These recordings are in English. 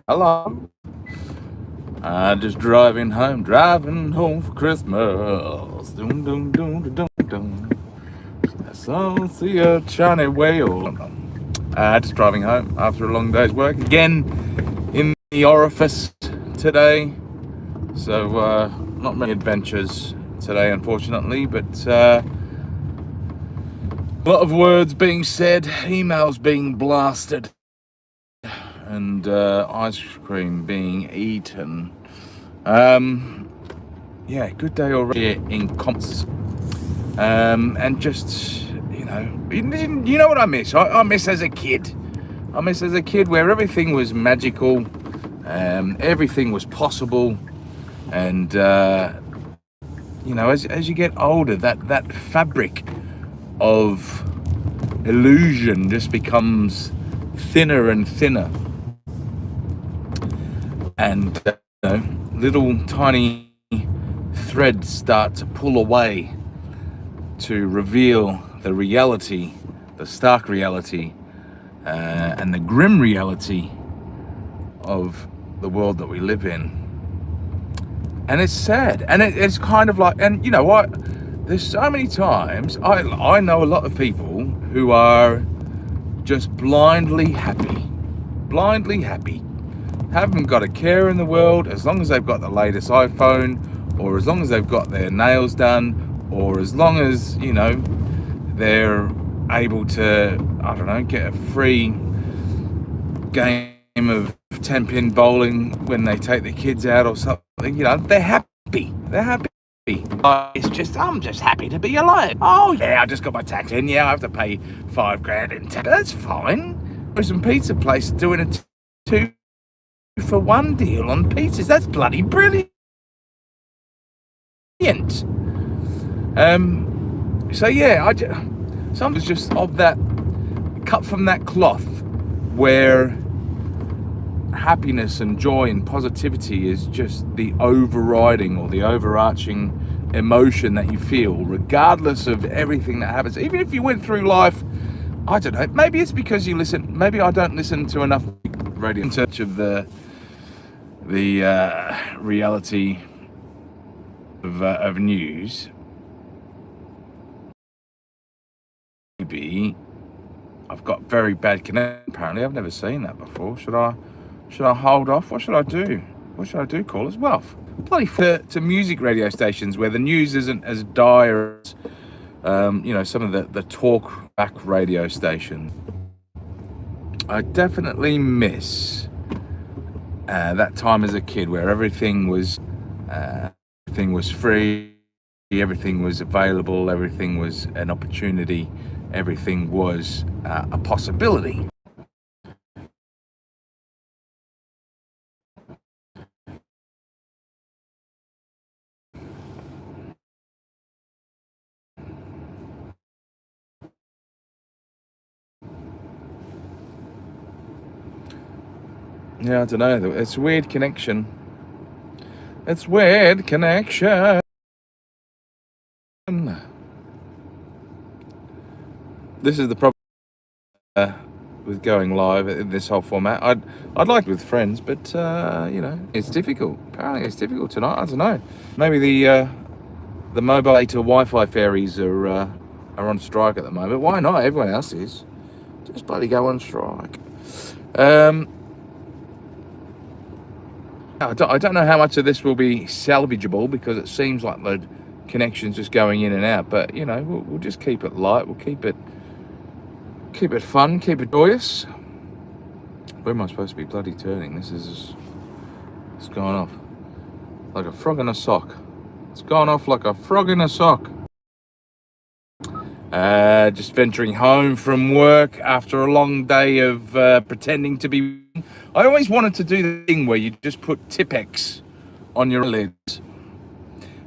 Hello. Just driving home for Christmas. Doom, doom, doom, doom, doom, doom. I saw see a Johnny whale. Just driving home after a long day's work. Again in the orifice today. So, not many adventures today, unfortunately, but a lot of words being said, emails being blasted, and ice cream being eaten. Yeah, good day already in comps. And just, you know what I miss? I miss as a kid. I miss as a kid where everything was magical, everything was possible, and as you get older, that fabric of illusion just becomes thinner and thinner, and little tiny threads start to pull away to reveal the reality, the stark reality, and the grim reality of the world that we live in. And it's sad, and it's kind of like, and you know what? There's so many times I know a lot of people who are just blindly happy, haven't got a care in the world as long as they've got the latest iPhone, or as long as they've got their nails done, or as long as they're able to, I don't know, get a free game of 10-pin bowling when they take the kids out or something. They're happy. It's just, I'm just happy to be alive. Oh yeah, I just got my tax in. Yeah, I have to pay $5,000 in tax. That's fine. There's some pizza place doing a 2-for-1 deal on pizzas. That's bloody brilliant. So yeah, something's just of that, cut from that cloth, where happiness and joy and positivity is just the overriding or the overarching emotion that you feel, regardless of everything that happens. Even if you went through life, I don't know, maybe it's because maybe I don't listen to enough radio in search of the reality of news. Maybe I've got very bad connection. Apparently, I've never seen that before. Should I hold off? What should I do? What should I do, callers? Well, bloody to music radio stations where the news isn't as dire as some of the talk back radio stations. I definitely miss that time as a kid where everything was free, everything was available, everything was an opportunity, everything was a possibility. Yeah, I don't know. It's weird connection. It's weird connection. This is the problem with going live in this whole format. I'd like it with friends, but it's difficult. Apparently, it's difficult tonight. I don't know. Maybe the mobile data Wi-Fi fairies are on strike at the moment. Why not? Everyone else is. Just bloody go on strike. I don't know how much of this will be salvageable, because it seems like the connection's just going in and out. But we'll just keep it light. We'll keep it fun. Keep it joyous. Where am I supposed to be bloody turning? It's gone off like a frog in a sock. It's gone off like a frog in a sock. Just venturing home from work after a long day of pretending to be. I always wanted to do the thing where you just put Tipp-Ex on your lids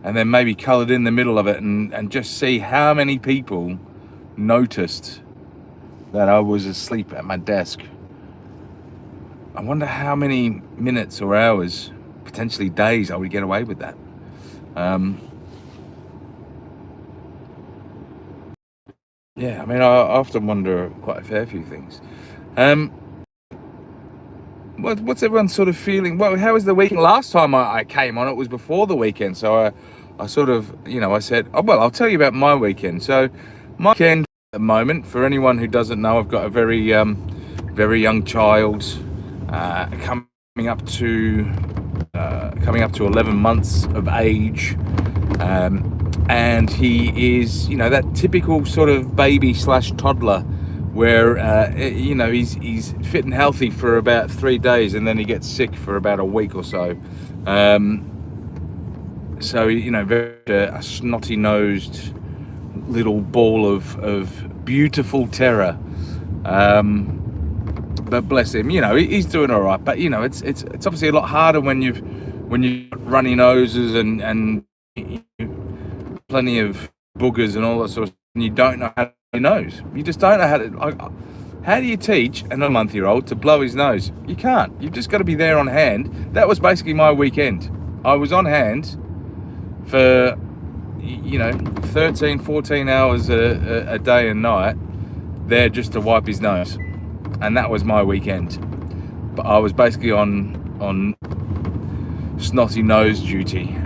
and then maybe coloured in the middle of it, and just see how many people noticed that I was asleep at my desk. I wonder how many minutes or hours, potentially days, I would get away with that. Yeah, I mean, I often wonder quite a fair few things. what's everyone sort of feeling? Well, how was the weekend? Last time I came on, it was before the weekend, so I sort of, I said, oh, well, I'll tell you about my weekend. So my weekend at the moment, for anyone who doesn't know, I've got a very young child, coming up to 11 months of age, and he is, that typical sort of baby / toddler, where he's fit and healthy for about 3 days, and then he gets sick for about a week or so. Very a snotty-nosed little ball of beautiful terror. But bless him, he's doing all right. But it's obviously a lot harder when you've got runny noses and plenty of boogers and all that sort of stuff, and you don't know how to blow your nose. You just don't know how to. How do you teach a 9-month-old to blow his nose? You can't. You've just got to be there on hand. That was basically my weekend. I was on hand for 13, 14 hours a day and night there just to wipe his nose, and that was my weekend. But I was basically on snotty nose duty.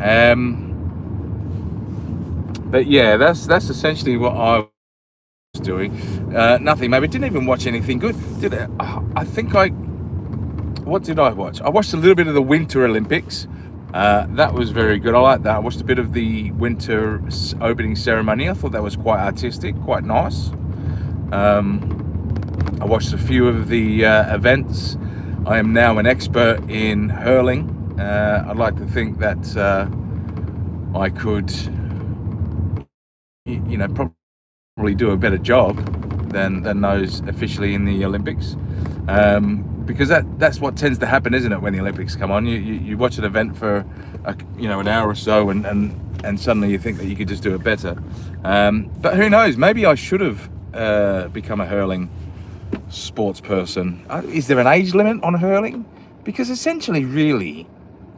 But yeah, that's essentially what I was doing. Nothing, maybe. Didn't even watch anything good. What did I watch? I watched a little bit of the Winter Olympics. That was very good. I like that. I watched a bit of the winter opening ceremony. I thought that was quite artistic, quite nice. I watched a few of the events. I am now an expert in hurling. I'd like to think that I could, probably do a better job than those officially in the Olympics. Because that's what tends to happen, isn't it? When the Olympics come on, you watch an event for an hour or so, and suddenly you think that you could just do it better. But who knows? Maybe I should have become a hurling sports person. Is there an age limit on hurling? Because essentially, really,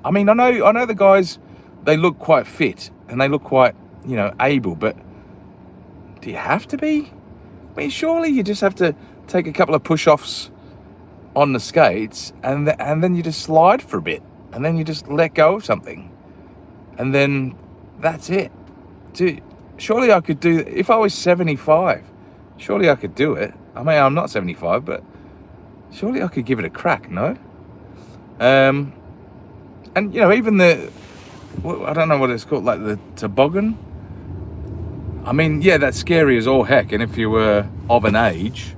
I mean, I know the guys, they look quite fit and they look quite able, but do you have to be? I mean, surely you just have to take a couple of push-offs on the skates, and then you just slide for a bit, and then you just let go of something, and then that's it. Surely I could do, if I was 75, surely I could do it. I mean, I'm not 75, but surely I could give it a crack, no? And even I don't know what it's called, like the toboggan. I mean, yeah, that's scary as all heck, and if you were of an age,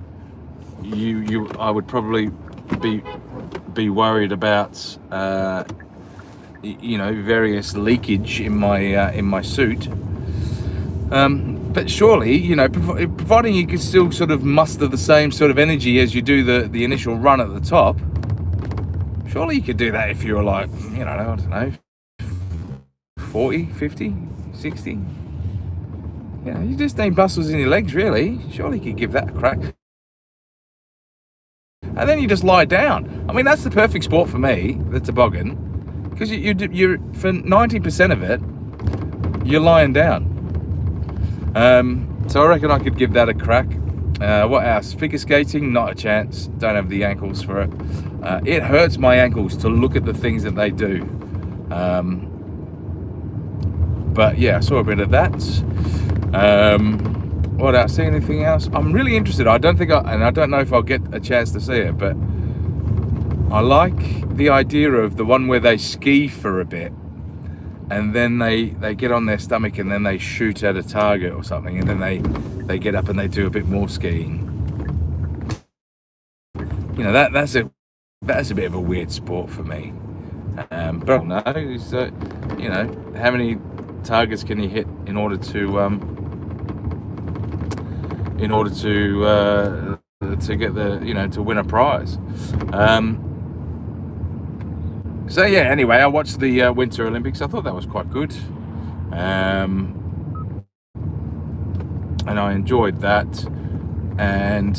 I would probably be worried about various leakage in my suit. But surely, providing you could still sort of muster the same sort of energy as you do the initial run at the top, surely you could do that if you were like, I don't know, 40, 50, 60. You just need muscles in your legs, really. Surely you could give that a crack. And then you just lie down. I mean, that's the perfect sport for me, the toboggan, because you're for 90% of it, you're lying down. So I reckon I could give that a crack. What else? Figure skating, not a chance. Don't have the ankles for it. It hurts my ankles to look at the things that they do. But yeah, I saw a bit of that. What else? See anything else? I'm really interested. I don't know if I'll get a chance to see it, but I like the idea of the one where they ski for a bit, and then they get on their stomach and then they shoot at a target or something, and then they get up and they do a bit more skiing. That's a bit of a weird sport for me. But no, how many targets can you hit in order to get to win a prize? So yeah, anyway, I watched the Winter Olympics. I thought that was quite good, and I enjoyed that. And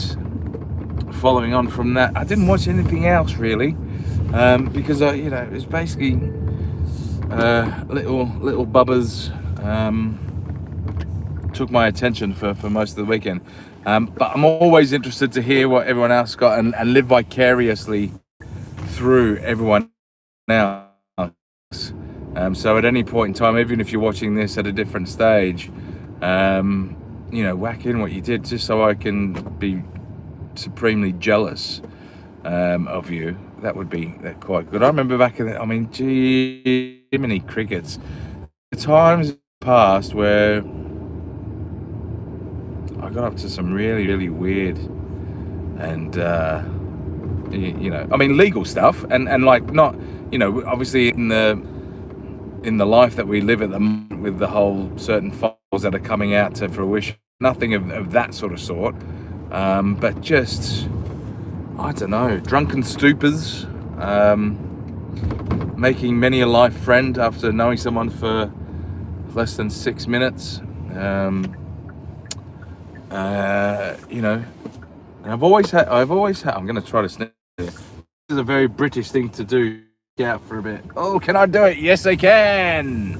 following on from that, I didn't watch anything else really, because it was basically little bubbers took my attention for most of the weekend. But I'm always interested to hear what everyone else got and live vicariously through everyone else. So at any point in time, even if you're watching this at a different stage, whack in what you did, just so I can be supremely jealous of you. That would be quite good. I remember back in gee, many crickets. The times past where I got up to some really, really weird and legal stuff, and like, not, obviously in the life that we live at the moment, with the whole certain files that are coming out to fruition, nothing of that sort, but just, I don't know, drunken stupors, making many a life friend after knowing someone for less than 6 minutes. I've always had, I'm going to try to sniff this. This is a very British thing to do. Get out for a bit. Oh, can I do it? Yes, I can.